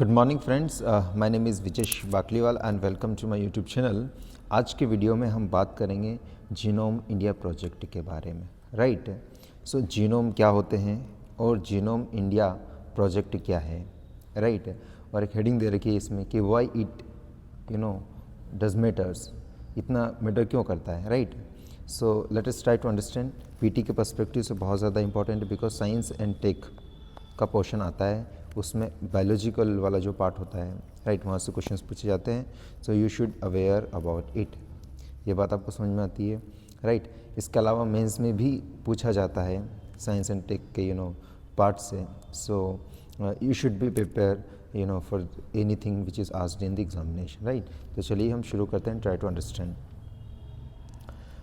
Good morning friends, my name is Vijesh Bakliwal and welcome to my YouTube channel. आज के video में हम बात करेंगे जीनोम इंडिया प्रोजेक्ट के बारे में। राइट, सो जीनोम क्या होते हैं और जीनोम इंडिया प्रोजेक्ट क्या है। राइट, और एक हेडिंग दे रखी है इसमें कि वाई इट डज मैटर्स, इतना मैटर क्यों करता है। Right, so let us try to understand. PT के पर्सपेक्टिव से बहुत ज़्यादा इंपॉर्टेंट है बिकॉज साइंस एंड टेक का पोर्शन आता है, उसमें बायोलॉजिकल वाला जो पार्ट होता है, राइट, वहाँ से क्वेश्चंस पूछे जाते हैं। So you should aware about it, ये बात आपको समझ में आती है। राइट, इसके अलावा मेंस में भी पूछा जाता है साइंस एंड टेक के पार्ट से। So you should be prepare for anything which is asked in the examination. Right, तो चलिए हम शुरू करते हैं, ट्राई टू अंडरस्टैंड।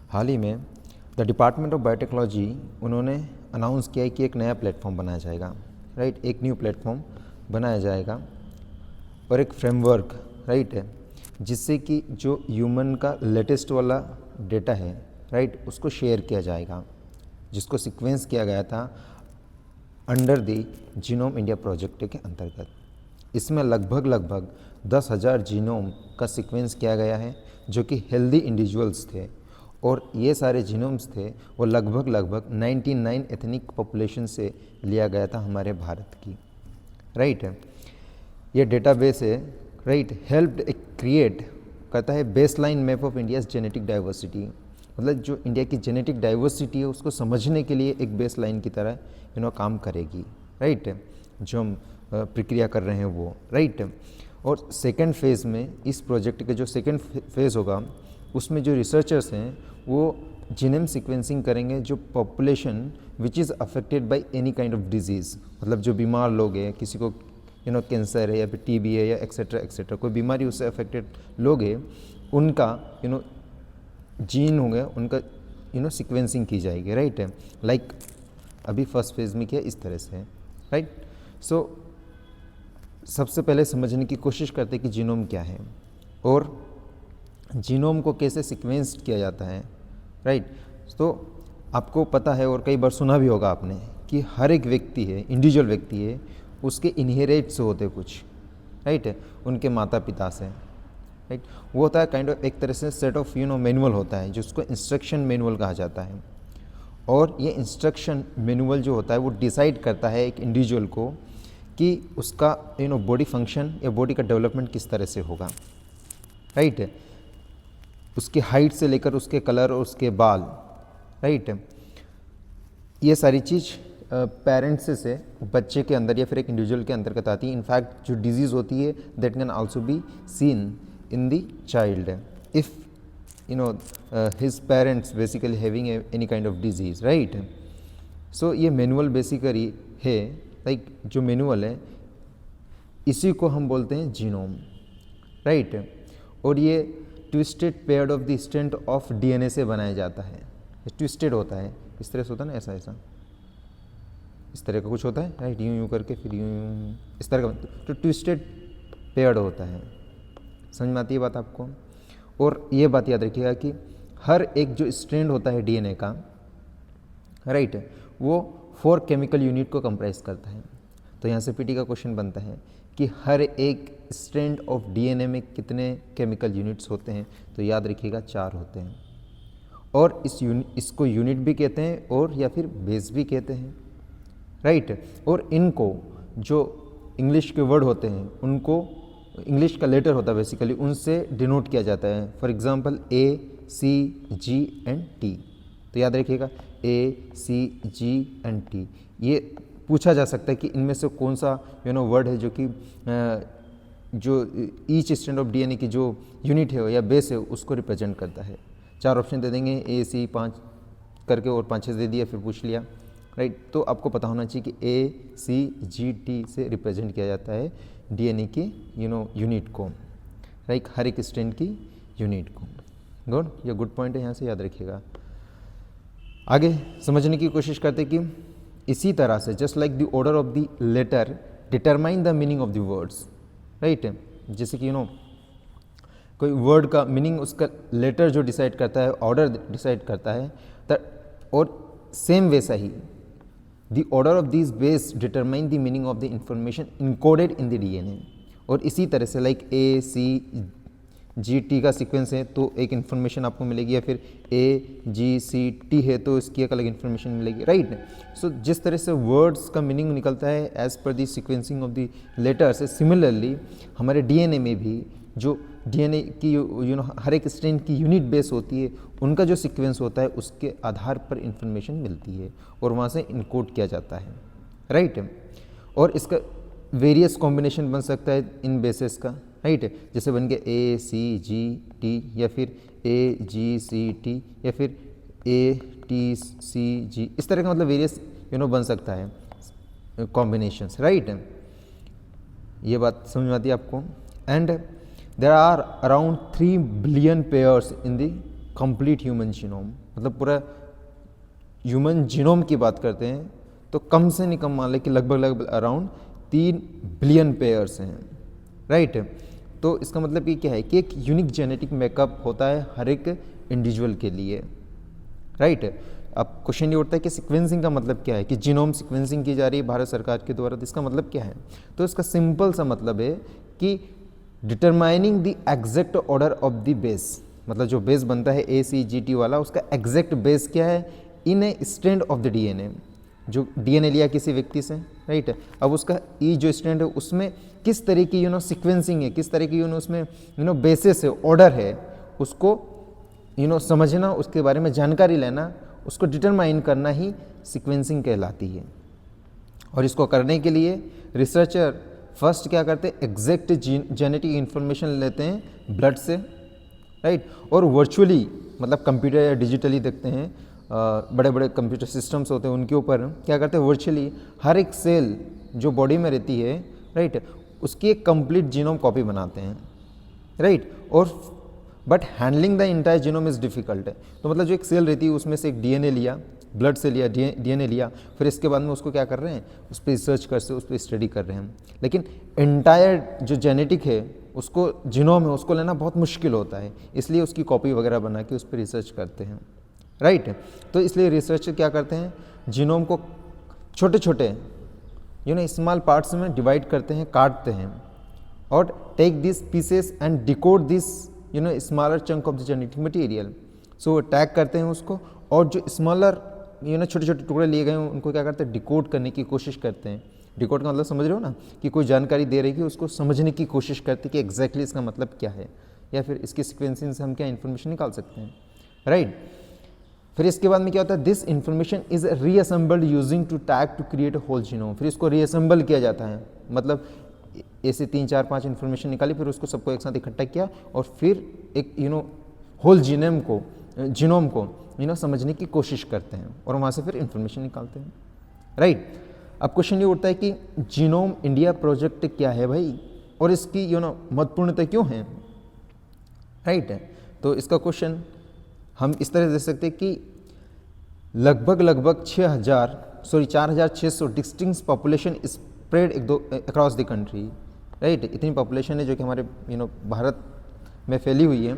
हाल ही में द डिपार्टमेंट ऑफ बायोटेक्नोलॉजी उन्होंने अनाउंस किया है कि एक नया प्लेटफॉर्म बनाया जाएगा। राइट, एक न्यू प्लेटफॉर्म बनाया जाएगा और एक फ्रेमवर्क, राइट, है जिससे कि जो ह्यूमन का लेटेस्ट वाला डेटा है, राइट, उसको शेयर किया जाएगा, जिसको सीक्वेंस किया गया था under the genome India project के अंतर्गत। इसमें लगभग 10,000 जीनोम का सीक्वेंस किया गया है जो कि हेल्दी इंडिविजुअल्स थे, और ये सारे जीनोम्स थे वो लगभग 99 एथनिक पॉपुलेशन से लिया गया था हमारे भारत की। राइट, ये डेटाबेस है, राइट, हेल्प्ड क्रिएट करता है baseline map of India's genetic diversity. मतलब जो इंडिया की जेनेटिक डाइवर्सिटी है उसको समझने के लिए एक बेसलाइन की तरह काम करेगी। राइट, जो हम प्रक्रिया कर रहे हैं वो। राइट, और सेकेंड फेज़ में इस प्रोजेक्ट के जो सेकेंड फेज़ होगा उसमें जो रिसर्चर्स हैं वो जीनोम सीक्वेंसिंग करेंगे जो population which is affected by any kind of disease. मतलब जो बीमार लोग हैं, किसी को कैंसर है या फिर टीबी है या एक्सेट्रा कोई बीमारी उससे अफेक्टेड लोग हैं, उनका जीन हो गया, उनका सीक्वेंसिंग की जाएगी। राइट, लाइक अभी फर्स्ट फेज़ में किया इस तरह से। राइट, सो सबसे पहले समझने की कोशिश करते हैं कि जीनोम क्या है और जीनोम को कैसे सीक्वेंस किया जाता है। राइट, तो आपको पता है और कई बार सुना भी होगा आपने कि हर एक व्यक्ति है, इंडिविजुअल व्यक्ति है, उसके इनहेरिट्स होते कुछ। राइट, उनके माता पिता से। राइट, वो होता है काइंड ऑफ एक तरह से सेट ऑफ मैनुअल होता है जिसको इंस्ट्रक्शन मैनुअल कहा जाता है। और ये इंस्ट्रक्शन मैनुअल जो होता है वो डिसाइड करता है एक इंडिविजुअल को कि उसका बॉडी फंक्शन या बॉडी का डेवलपमेंट किस तरह से होगा। राइट, उसकी हाइट से लेकर उसके कलर और उसके बाल। राइट, ये सारी चीज़ पेरेंट्स से बच्चे के अंदर या फिर एक इंडिविजुअल के अंतर्गत आती है। इनफैक्ट जो डिजीज़ होती है that can also be seen in the child if his parents basically having any kind of disease. Right, so ये मैनुअल बेसिकली है, लाइक जो मैनुअल है इसी को हम बोलते हैं जीनोम। राइट, और ये twisted paired of the strand of DNA से बनाया जाता है। ट्विस्टेड होता है, इस तरह से होता है ना, ऐसा इस तरह का कुछ होता है। राइट, यूं करके फिर यूं इस तरह का, तो ट्विस्टेड पेयर्ड होता है। समझ में आती है बात आपको। और ये बात याद रखिएगा कि हर एक जो स्ट्रैंड होता है डीएनए का, राइट, वो 4 केमिकल यूनिट को कंप्राइज करता है। तो यहाँ से पीटी का क्वेश्चन बनता है कि हर एक स्ट्रैंड ऑफ डीएनए में कितने केमिकल यूनिट्स होते हैं। तो याद रखिएगा 4 होते हैं। और इसको यूनिट भी कहते हैं और या फिर बेस भी कहते हैं। राइट, और इनको जो इंग्लिश के वर्ड होते हैं उनको इंग्लिश का लेटर होता है बेसिकली, उनसे डिनोट किया जाता है। For example ACG and T। तो याद रखिएगा ACG एंड T। ये पूछा जा सकता है कि इनमें से कौन सा वर्ड है जो कि जो ईच स्ट्रैंड ऑफ डीएनए की जो यूनिट है या बेस है उसको रिप्रेजेंट करता है। 4 ऑप्शन दे देंगे, AC 5 करके और 5-6 दे दिया, फिर पूछ लिया। राइट, तो आपको पता होना चाहिए कि ACGT से रिप्रेजेंट किया जाता है डीएनए की यूनिट को। राइट, हर एक स्ट्रैंड की यूनिट को। गुड, ये गुड पॉइंट है, यहाँ से याद रखिएगा। आगे समझने की कोशिश करते कि इसी तरह से just like the order of the letter determine the meaning of the words. Right, जैसे कि कोई वर्ड का मीनिंग उसका लेटर जो डिसाइड करता है, ऑर्डर डिसाइड करता है, और सेम वैसा ही the order of this base determine the meaning of the information encoded in the DNA. और इसी तरह से लाइक ACGT का सीक्वेंस है तो एक इन्फॉर्मेशन आपको मिलेगी, या फिर AGCT है तो इसकी एक अलग इन्फॉर्मेशन मिलेगी, राइट। सो जिस तरह से वर्ड्स का मीनिंग निकलता है as per the sequencing of the letters, similarly हमारे DNA में भी जो DNA की हर एक स्ट्रेन की यूनिट बेस होती है, उनका जो सीक्वेंस होता है उसके आधार पर इंफॉर्मेशन मिलती है और वहाँ से इनकोड किया जाता है, राइट। और इसका वेरियस कॉम्बिनेशन बन सकता है इन बेसिस का, राइट। जैसे बन गया ACGT या फिर AGCT या फिर ATCG, इस तरह का मतलब वेरियस बन सकता है कॉम्बिनेशंस, राइट। ये बात समझ में आती है आपको। And there are around 3 billion pairs in the complete human genome, मतलब पूरा ह्यूमन जीनोम की बात करते हैं तो कम से नहीं कम मान लें कि लगभग अराउंड 3 बिलियन पेयर्स हैं, राइट। तो इसका मतलब ये क्या है कि एक यूनिक जेनेटिक मेकअप होता है हर एक इंडिविजुअल के लिए, राइट। अब क्वेश्चन ये उठता है कि सीक्वेंसिंग का मतलब क्या है, कि जीनोम सीक्वेंसिंग की जा रही है भारत सरकार के द्वारा, तो इसका मतलब क्या है। तो इसका सिंपल सा मतलब है कि determining the exact order of the base, मतलब जो बेस बनता है ACGT वाला, उसका एग्जैक्ट बेस क्या है इन ए स्ट्रैंड ऑफ द DNA। जो DNA लिया किसी व्यक्ति से, राइट, अब उसका जो स्ट्रैंड है उसमें किस तरह की सीक्वेंसिंग है, किस तरह की उसमें बेसिस है, ऑर्डर है, उसको समझना, उसके बारे में जानकारी लेना, उसको डिटरमाइन करना ही सीक्वेंसिंग कहलाती है। और इसको करने के लिए रिसर्चर फर्स्ट क्या करते हैं, एग्जैक्ट जेनेटिक इन्फॉर्मेशन लेते हैं ब्लड से, राइट, और वर्चुअली मतलब कंप्यूटर या डिजिटली देखते हैं, बड़े बड़े कंप्यूटर सिस्टम्स होते हैं उनके ऊपर क्या करते हैं, वर्चुअली हर एक सेल जो बॉडी में रहती है, राइट, उसकी एक कंप्लीट जीनोम कॉपी बनाते हैं, राइट। और but handling the entire genome is difficult है। तो मतलब जो एक सेल रहती है उसमें से एक DNA लिया, ब्लड से लिया DNA लिया, फिर इसके बाद में उसको क्या कर रहे हैं, उस पर रिसर्च करते, उस पर स्टडी कर रहे हैं। लेकिन एंटायर जो जेनेटिक है उसको जीनोम है उसको लेना बहुत मुश्किल होता है, इसलिए उसकी कॉपी वगैरह बना के उस पर रिसर्च करते हैं, राइट। तो इसलिए रिसर्चर क्या करते हैं, जीनोम को छोटे छोटे स्मॉल पार्ट्स में डिवाइड करते हैं, काटते हैं, और take this pieces and decode this smaller chunk of the genetic material. So tag करते हैं उसको, और जो स्मॉलर छोटे छोटे टुकड़े लिए गए हैं उनको क्या करते हैं, डिकोड करने की कोशिश करते हैं। डिकोड का मतलब समझ रहे हो ना, कि कोई जानकारी दे रही है उसको समझने की कोशिश करते हैं कि एग्जैक्टली इसका मतलब क्या है, या फिर इसकी सीक्वेंसिंग से हम क्या इन्फॉर्मेशन निकाल सकते हैं, राइट। फिर इसके बाद में क्या होता है, this information is reassembled using two tag to create a whole genome. फिर इसको रीअसेंबल किया जाता है, मतलब ऐसे 3 4 5 इन्फॉर्मेशन निकाली, फिर उसको सबको एक साथ इकट्ठा किया, और फिर एक होल जीनोम को समझने की कोशिश करते हैं, और वहाँ से फिर इन्फॉर्मेशन निकालते हैं, राइट। अब क्वेश्चन ये उठता है कि जीनोम इंडिया प्रोजेक्ट क्या है भाई, और इसकी महत्वपूर्णता क्यों है, राइट। तो इसका क्वेश्चन हम इस तरह दे सकते हैं कि लगभग 4,600 distinct population spread across the country, right. इतनी पॉपुलेशन है जो कि हमारे भारत में फैली हुई है।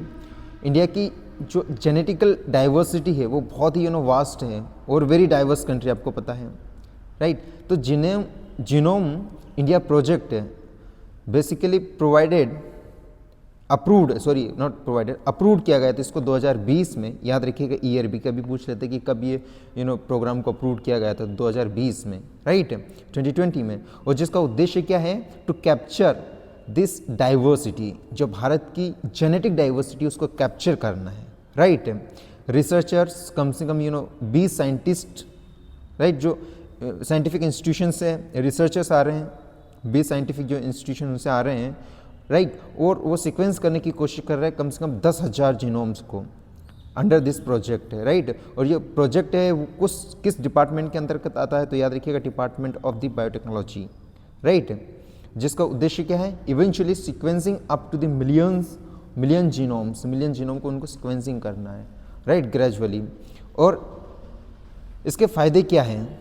इंडिया की जो जेनेटिकल डाइवर्सिटी है वो बहुत ही वास्ट है, और वेरी डाइवर्स कंट्री, आपको पता है, राइट। तो genome India project basically approved किया गया था इसको 2020 में। याद रखिएगा, ईयर भी कभी पूछ लेते कि कब ये प्रोग्राम को अप्रूव किया गया था, 2020 में, राइट, 2020 में। और जिसका उद्देश्य क्या है, टू कैप्चर दिस डाइवर्सिटी, जो भारत की जेनेटिक डाइवर्सिटी उसको कैप्चर करना है, राइट। रिसर्चर्स कम से कम 20 साइंटिस्ट, राइट, जो साइंटिफिक इंस्टीट्यूशन से रिसर्चर्स आ रहे हैं, 20 साइंटिफिक जो इंस्टीट्यूशन उनसे आ रहे हैं, राइट, और वो सीक्वेंस करने की कोशिश कर रहे हैं कम से कम 10,000 जीनोम्स को अंडर दिस प्रोजेक्ट है, राइट। और ये प्रोजेक्ट है वो किस डिपार्टमेंट के अंतर्गत आता है, तो याद रखिएगा department of the biotechnology, right. जिसका उद्देश्य क्या है, eventually sequencing up to the million genome को उनको सीक्वेंसिंग करना है, राइट, ग्रेजुअली। और इसके फ़ायदे क्या हैं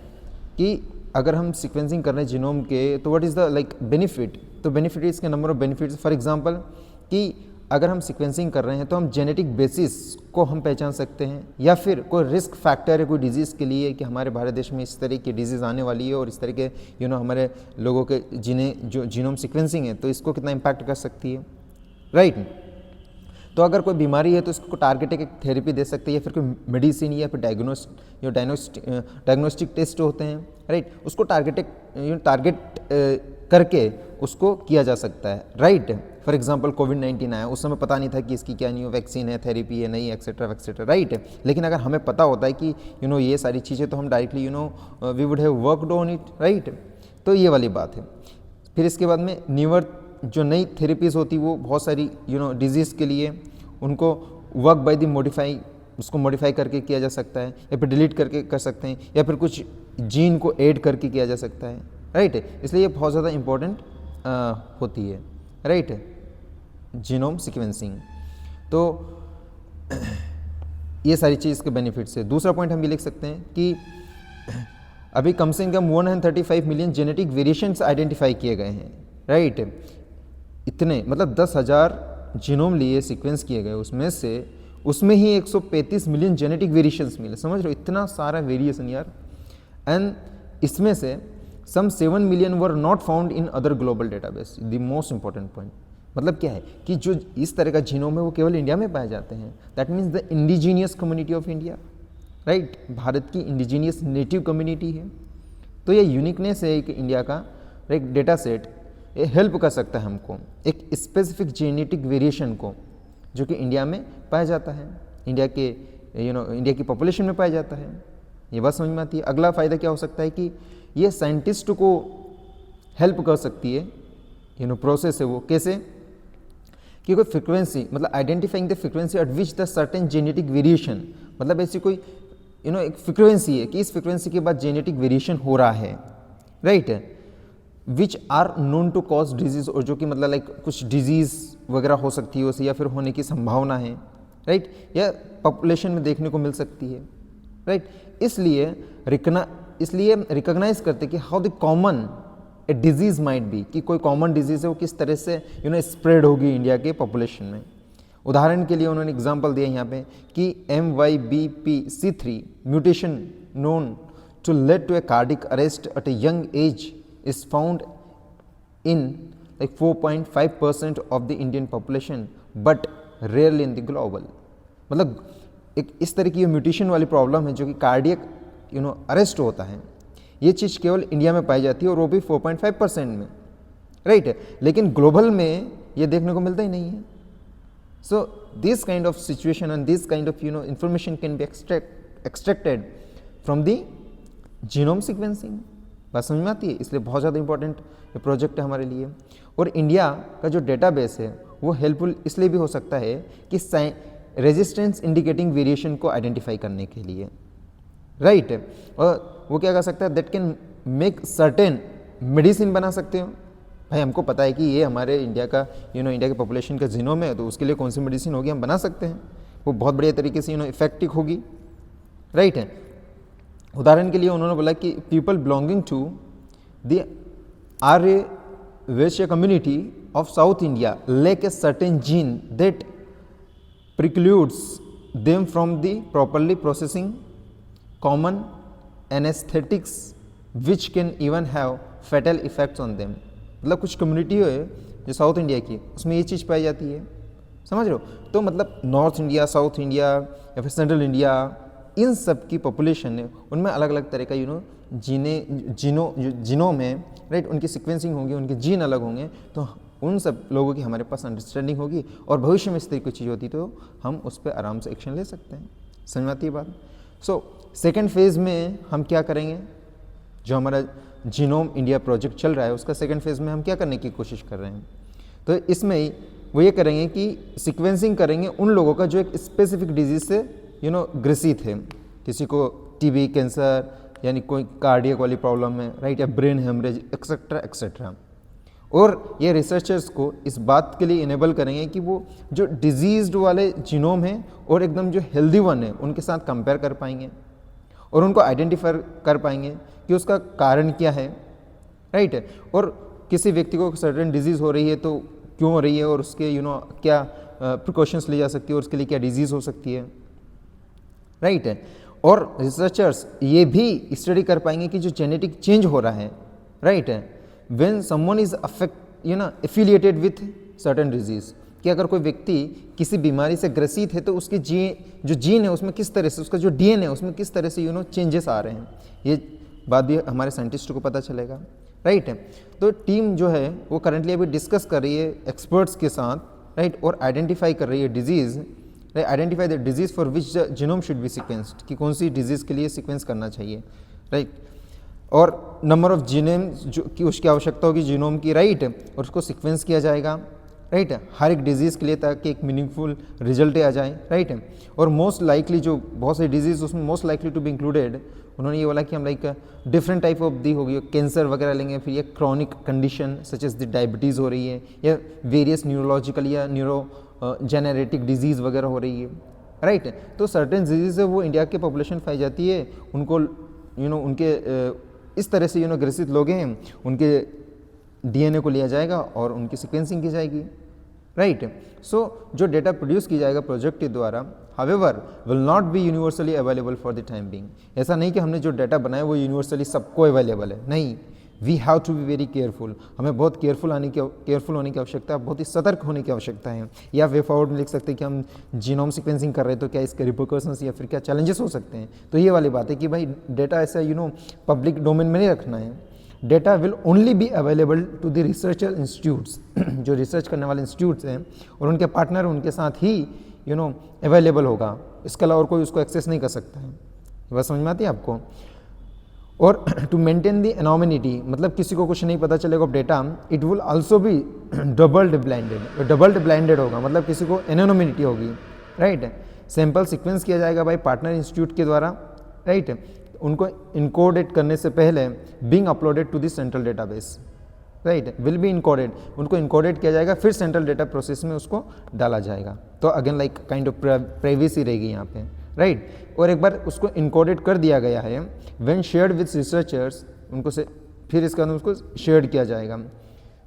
कि अगर हम सीक्वेंसिंग कर रहे हैं जीनोम के, तो व्हाट इज़ द बेनिफिट, तो बेनिफिट इसके number of benefits. For example कि अगर हम सीक्वेंसिंग कर रहे हैं तो हम जेनेटिक बेसिस को हम पहचान सकते हैं, या फिर कोई रिस्क फैक्टर है कोई डिजीज़ के लिए कि हमारे भारत देश में इस तरह की डिजीज़ आने वाली है और इस तरह के हमारे लोगों के जिन्हें जो जीनोम सीक्वेंसिंग है तो इसको कितना इम्पैक्ट कर सकती है, राइट। तो अगर कोई बीमारी है तो इसको टारगेटेड एक थेरेपी दे सकते हैं, या फिर कोई मेडिसिन या फिर डायग्नोस्टिक टेस्ट होते हैं, राइट, उसको टारगेट करके उसको किया जा सकता है, राइट। फॉर एग्जांपल कोविड-19 आया, उस समय पता नहीं था कि इसकी क्या न्यू वैक्सीन है, थेरेपी है, नहीं, एक्सेट्रा, राइट। लेकिन अगर हमें पता होता है कि ये सारी चीज़ें, तो हम directly we would have worked on it, right. तो ये वाली बात है। फिर इसके बाद में न्यूअर जो नई थेरेपीज़ होती वो बहुत सारी डिजीज़ के लिए उनको वर्क बाय द मॉडिफाई, उसको मॉडिफाई करके किया जा सकता है, या फिर डिलीट करके कर सकते हैं, या फिर कुछ जीन को ऐड करके किया जा सकता है, राइट। इसलिए ये बहुत ज़्यादा इम्पोर्टेंट होती है, राइट, जीनोम सीक्वेंसिंग। तो ये सारी चीज़ के बेनिफिट्स है। दूसरा पॉइंट हम ये लिख सकते हैं कि अभी कम से कम 135 मिलियन जेनेटिक वेरिएशंस आइडेंटिफाई किए गए हैं, राइट। इतने मतलब 10,000 जीनोम लिए सीक्वेंस किए गए, उसमें ही 135 मिलियन जेनेटिक वेरिएशंस मिले, समझ रहे हो, इतना सारा वेरिएशन यार। एंड इसमें से सम 7 million were not found in other global database. The most important point मतलब क्या है कि जो इस तरह का जीनोम है वो केवल इंडिया में पाए जाते हैं। That means the indigenous community of India, right, Bharat की इंडिजीनियस नेटिव कम्युनिटी है। तो ये यूनिकनेस है कि इंडिया का एक डेटा सेट ये हेल्प कर सकता है हमको एक स्पेसिफिक जेनेटिक वेरिएशन को जो कि इंडिया में पाया जाता है, इंडिया की पॉपुलेशन में पाया जाता है। ये बात समझ में आती है। अगला फ़ायदा क्या हो सकता है कि ये साइंटिस्ट को हेल्प कर सकती है, प्रोसेस है वो कैसे कि कोई फ्रिक्वेंसी मतलब identifying the frequency eight which the certain genetic variation, मतलब ऐसी कोई एक फ्रिक्वेंसी है कि इस फ्रिक्वेंसी के बाद जेनेटिक वेरिएशन हो रहा है, right, which are known to cause disease, और जो कि मतलब लाइक कुछ डिजीज़ वगैरह हो सकती है उसे, या फिर होने की संभावना है, राइट, या पॉपुलेशन में देखने को मिल सकती है, राइट। इसलिए रिकॉग्नाइज करते कि how the common A disease might be, कि कोई कॉमन डिजीज़ है वो किस तरह से स्प्रेड होगी इंडिया के पॉपुलेशन में। उदाहरण के लिए उन्होंने एग्जांपल दिया यहाँ पे कि MYBPC3 mutation known to lead to a cardiac arrest at a young age is found in like 4.5% of the Indian population but rarely in the global। मतलब एक इस तरह की म्यूटेशन वाली प्रॉब्लम है जो कि कार्डियक अरेस्ट होता है, ये चीज़ केवल इंडिया में पाई जाती है और वो भी 4.5% में, राइट, लेकिन ग्लोबल में ये देखने को मिलता ही नहीं है। So this kind of situation and this kind of information can be extracted from the genome sequencing. बात समझ में आती है। इसलिए बहुत ज़्यादा इंपॉर्टेंट ये प्रोजेक्ट है हमारे लिए। और इंडिया का जो डेटाबेस है वो हेल्पफुल इसलिए भी हो सकता है कि रेजिस्टेंस इंडिकेटिंग वेरिएशन को आइडेंटिफाई करने के लिए, राइट। और वो क्या कर सकता है, that can make certain medicine बना सकते हो। भाई हमको पता है कि ये हमारे इंडिया का इंडिया के पॉपुलेशन का जीनोम है, तो उसके लिए कौन सी मेडिसिन होगी हम बना सकते हैं, वो बहुत बढ़िया तरीके से इफेक्टिव होगी, राइट है। उदाहरण के लिए उन्होंने बोला कि people belonging to the Arya Vysya community of South India lack a certain gene that precludes them from the properly processing common anesthetics which can even have fatal effects on them। मतलब कुछ कम्युनिटी है जो साउथ इंडिया की, उसमें ये चीज़ पाई जाती है, समझ रहे हो। तो मतलब नॉर्थ इंडिया, साउथ इंडिया या फिर सेंट्रल इंडिया, इन सब की पॉपुलेशन है, उनमें अलग अलग तरह का जीनोम है, राइट, उनकी सीक्वेंसिंग होगी, उनके जीन अलग होंगे, तो उन सब लोगों की हमारे पास अंडरस्टैंडिंग होगी और भविष्य में इस तरह की चीज़ होती तो हम उस पर आराम से एक्शन ले सकते हैं। समझ में आती है बात। सो सेकेंड फेज़ में हम क्या करेंगे, जो हमारा जीनोम इंडिया प्रोजेक्ट चल रहा है उसका सेकेंड फेज़ में हम क्या करने की कोशिश कर रहे हैं, तो इसमें वो ये करेंगे कि सिक्वेंसिंग करेंगे उन लोगों का जो एक स्पेसिफिक डिजीज़ से ग्रसित है, किसी को टीबी, कैंसर, यानी कोई कार्डियक वाली प्रॉब्लम है, राइट, या ब्रेन हेमरेज एक्सेट्रा एक्सेट्रा। और ये रिसर्चर्स को इस बात के लिए इनेबल करेंगे कि वो जो डिजीज्ड वाले जीनोम हैं और एकदम जो हेल्दी वन है उनके साथ कंपेयर कर पाएंगे और उनको आइडेंटिफाई कर पाएंगे कि उसका कारण क्या है, राइट है। और किसी व्यक्ति को सर्टेन डिजीज़ हो रही है तो क्यों हो रही है और उसके क्या प्रिकॉशंस ली जा सकती है और उसके लिए क्या डिजीज़ हो सकती है, राइट है। और रिसर्चर्स ये भी स्टडी कर पाएंगे कि जो जेनेटिक चेंज हो रहा है, राइट है, when someone is affiliated with certain disease, कि अगर कोई व्यक्ति किसी बीमारी से ग्रसित है तो उसके जो जीन है उसमें किस तरह से, उसका जो डीएनए है उसमें किस तरह से चेंजेस आ रहे हैं, ये बात भी हमारे साइंटिस्ट को पता चलेगा, राइट है। तो टीम जो है वो करंटली अभी डिस्कस कर रही है एक्सपर्ट्स के साथ, राइट, और आइडेंटिफाई कर रही है disease, identify the disease for which the genome should be sequenced, कि कौन सी डिजीज़ के लिए सिक्वेंस करना चाहिए, राइट, और नंबर ऑफ जीनोम जो कि उसकी आवश्यकता होगी जीनोम की, राइट, और उसको सिक्वेंस किया जाएगा, राइट, हर एक डिजीज़ के लिए, ताकि एक मीनिंगफुल रिजल्ट आ जाए, राइट। और मोस्ट लाइकली जो बहुत सारी डिजीज़ उसमें most likely to be included, उन्होंने ये बोला कि हम like different type of the होगी, कैंसर वगैरह लेंगे, फिर ये chronic condition such as the diabetes हो रही है, या वेरियस न्यूरोलॉजिकल या जेनेरेटिक डिजीज़ वगैरह हो रही है, राइट। तो सर्टेन डिजीज़ है वो इंडिया के पॉपुलेशन पाई जाती है, उनको उनके इस तरह से ग्रसित लोग हैं, उनके डीएनए को लिया जाएगा और उनकी सीक्वेंसिंग की जाएगी, राइट। सो जो डेटा प्रोड्यूस की जाएगा प्रोजेक्ट के द्वारा, however will not be universally available for the time being. ऐसा नहीं कि हमने जो डेटा बनाया वो यूनिवर्सली सबको अवेलेबल है, नहीं, we have to be very careful, हमें बहुत केयरफुल होने की आवश्यकता है, बहुत ही सतर्क होने की आवश्यकता है। या वे फॉरवर्ड में लिख सकते हैं कि हम जीनोम सीक्वेंसिंग कर रहे हैं तो क्या इसके रिपोर्कर्स या फिर क्या चैलेंजेस हो सकते हैं। तो ये वाली बात है कि भाई डेटा ऐसा पब्लिक डोमेन में नहीं रखना है, data will only be available to the researcher institutes, जो रिसर्च करने वाले इंस्टीट्यूट्स हैं और उनके पार्टनर उनके साथ ही अवेलेबल होगा, इसके अलावा और कोई उसको एक्सेस नहीं कर सकता है। बात समझ में आती है आपको। और टू मेंटेन द एनोमिनिटी, मतलब किसी को कुछ नहीं पता चलेगा data, it will also be doubled blinded होगा, मतलब किसी को एनोमिनिटी होगी, राइट। सैंपल सीक्वेंस किया जाएगा भाई पार्टनर इंस्टीट्यूट के द्वारा, राइट, उनको इनकोडेड करने से पहले being uploaded to the central database, right, will be encoded, उनको इनकोडेड किया जाएगा, फिर सेंट्रल डेटा प्रोसेस में उसको डाला जाएगा। तो again like kind of privacy रहेगी यहाँ पे, राइट। और एक बार उसको इनकोडेड कर दिया गया है, व्हेन शेयर्ड विद रिसर्चर्स, उनको से फिर इसके बाद उसको शेयर किया जाएगा।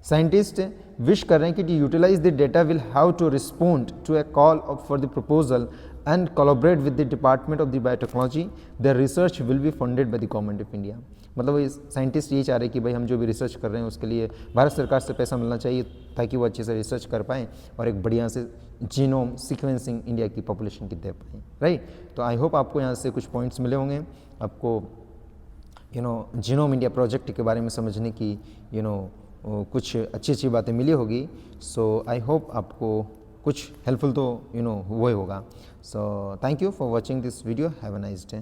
साइंटिस्ट विश कर रहे हैं कि utilise the data will have to respond to a call for the proposal and collaborate with the Department of the Biotechnology. The research will be funded by the Government of India. मतलब ये scientist ये चाह रहे हैं कि भाई हम जो भी रिसर्च कर रहे हैं उसके लिए भारत सरकार से पैसा मिलना चाहिए, ताकि वो अच्छे से रिसर्च कर पाएँ और एक बढ़िया से जीनोम सीक्वेंसिंग इंडिया की पॉपुलेशन की दे पाएँ, राइट। तो आई होप आपको यहाँ से कुछ पॉइंट्स मिले होंगे, आपको जीनोम इंडिया प्रोजेक्ट के बारे में समझने की कुछ अच्छी बातें मिली होगी। सो आई होप आपको कुछ हेल्पफुल तो हुआ होगा। So thank you for watching this video, have a nice day.